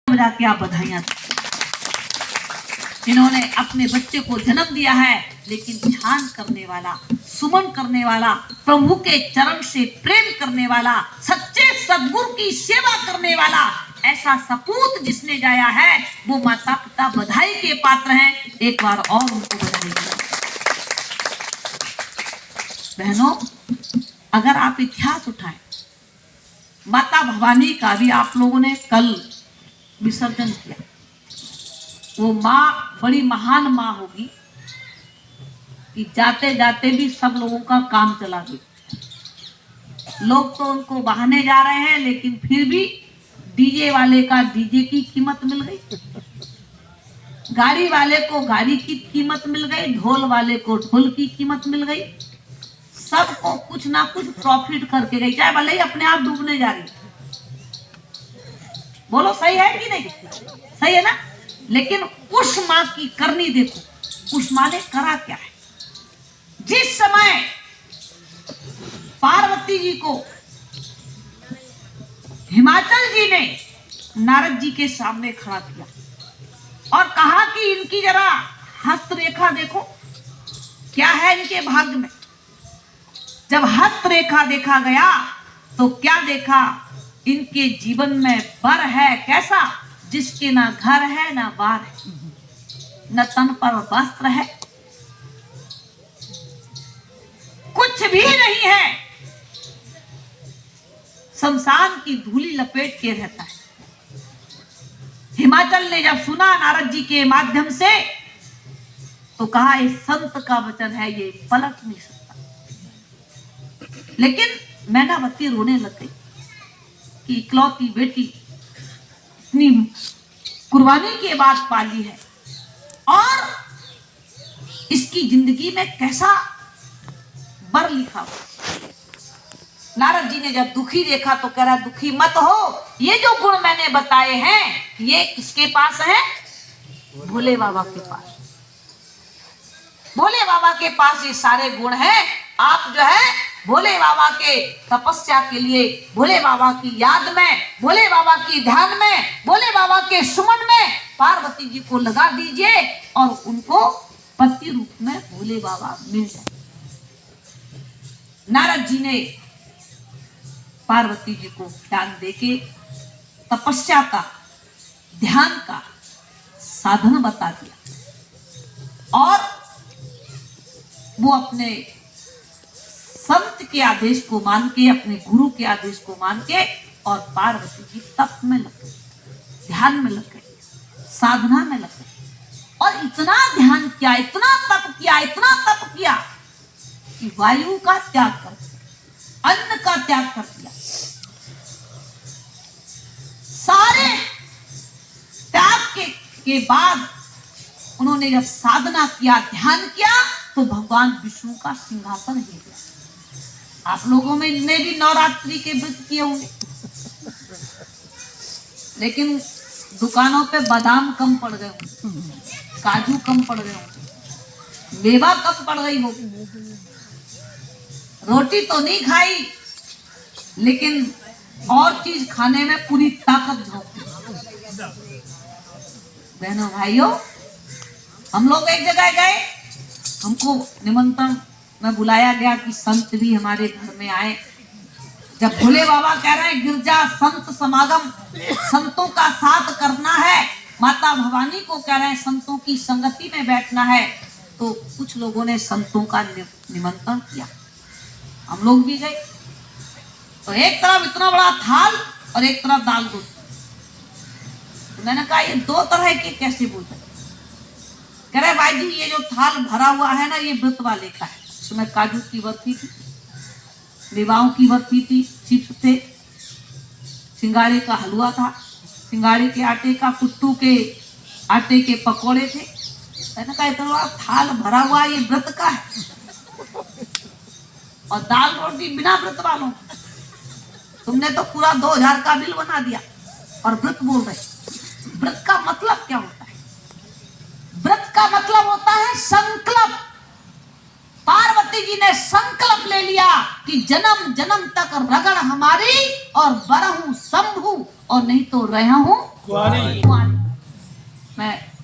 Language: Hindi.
बजा के आप बधाइयां दें। इन्होंने अपने बच्चे को जन्म दिया है, लेकिन ध्यान करने वाला, सुमन करने वाला, प्रभु के चरण से प्रेम करने वाला, सच्चे सद्गुरु की सेवा करने वाला ऐसा सपूत जिसने जाया है, वो माता पिता बधाई के पात्र हैं। एक बार और उनको बधाई दें। बहनों, अगर आप इतिहास उठाएं, माता भवानी का भी आप लोगों ने कल विसर्जन किया। वो माँ बड़ी महान माँ होगी कि जाते जाते भी सब लोगों का काम चला गया। लोग तो उनको बहाने जा रहे हैं, लेकिन फिर भी डीजे वाले का डीजे की कीमत मिल गई, गाड़ी वाले को गाड़ी की कीमत मिल गई, ढोल वाले को ढोल की कीमत मिल गई। सबको कुछ ना कुछ प्रॉफिट करके गई, चाहे भले ही अपने आप डूबने जा रही। बोलो सही है कि नहीं? सही है ना? लेकिन उस माँ की करनी देखो, उस माँ ने करा क्या है। जिस समय पार्वती जी को हिमाचल जी ने नारद जी के सामने खड़ा किया और कहा कि इनकी जरा हस्तरेखा देखो, क्या है इनके भाग्य में। जब हस्तरेखा देखा गया तो क्या देखा, इनके जीवन में वर है कैसा, जिसके ना घर है ना बार है, न तन पर वस्त्र है, कुछ भी नहीं है, शमशान की धूली लपेट के रहता है। हिमाचल ने जब सुना नारद जी के माध्यम से, तो कहा इस संत का वचन है, ये पलट नहीं सकता। लेकिन मैनावती रोने लग गई कि इकलौती बेटी इतनी कुर्बानी के बाद पाली है और इसकी जिंदगी में कैसा बर लिखा हुआ। नारद जी ने जब दुखी देखा तो कह रहा, दुखी मत हो, ये जो गुण मैंने बताए हैं ये किसके पास है? भोले बाबा के पास। भोले बाबा के पास ये सारे गुण हैं। आप जो है भोले बाबा के तपस्या के लिए, भोले बाबा की याद में, भोले बाबा की ध्यान में, भोले बाबा के सुमन में पार्वती जी को लगा दीजिए और उनको पति रूप में भोले बाबा मिल जाए। नारद जी ने पार्वती जी को ज्ञान देके तपस्या का, ध्यान का साधन बता दिया और वो अपने संत के आदेश को मान के, अपने गुरु के आदेश को मान के और पार्वती जी तप में लग गई, ध्यान में लग गई, साधना में लग गई और इतना ध्यान किया, इतना तप किया, इतना तप किया कि वायु का त्याग कर दिया, अन्न का त्याग कर दिया। सारे त्याग के बाद उन्होंने जब साधना किया, ध्यान किया, तो भगवान विष्णु का सिंहासन हिल गया। आप लोगों में ने भी नवरात्रि के व्रत किए होंगे, लेकिन दुकानों पे बादाम कम पड़ गए होंगे, काजू कम पड़ गए होंगे, मेवा कम पड़ गई होगी, रोटी तो नहीं खाई, लेकिन और चीज खाने में पूरी ताकत झोंकी। बहनों भाइयों, हम लोग एक जगह गए, हमको निमंत्रण में बुलाया गया कि संत भी हमारे घर में आए। जब भोले बाबा कह रहे हैं गिरजा संत समागम, संतों का साथ करना है, माता भवानी को कह रहे हैं संतों की संगति में बैठना है, तो कुछ लोगों ने संतों का निमंत्रण किया। हम लोग भी गए, तो एक तरफ इतना बड़ा थाल और एक तरफ दाल दूध। तो मैंने कहा ये दो तरह के कैसे बोलते? कह रहे भाई जी, ये जो थाल भरा हुआ है ना, ये व्रत वाले का है। उसमें काजू की बर्फी थी, मेवाओं की बर्फी थी, चिप्स थे, सिंगाड़े का हलवा था, सिंगाड़े के आटे का, कुट्टू के आटे के पकोड़े थे। मैंने कहा इतना थाल भरा हुआ ये व्रत का है और दाल रोटी बिना व्रत वालों। तुमने तो पूरा 2000 का बिल बना दिया और व्रत बोल रहे। व्रत का मतलब क्या होता है? व्रत का मतलब होता है संकल्प। पार्वती जी ने संकल्प ले लिया कि जन्म जन्म तक रगड़ हमारी और बरहूं शंभु और नहीं तो रहूं कुंवारी। कुंवारी। मैं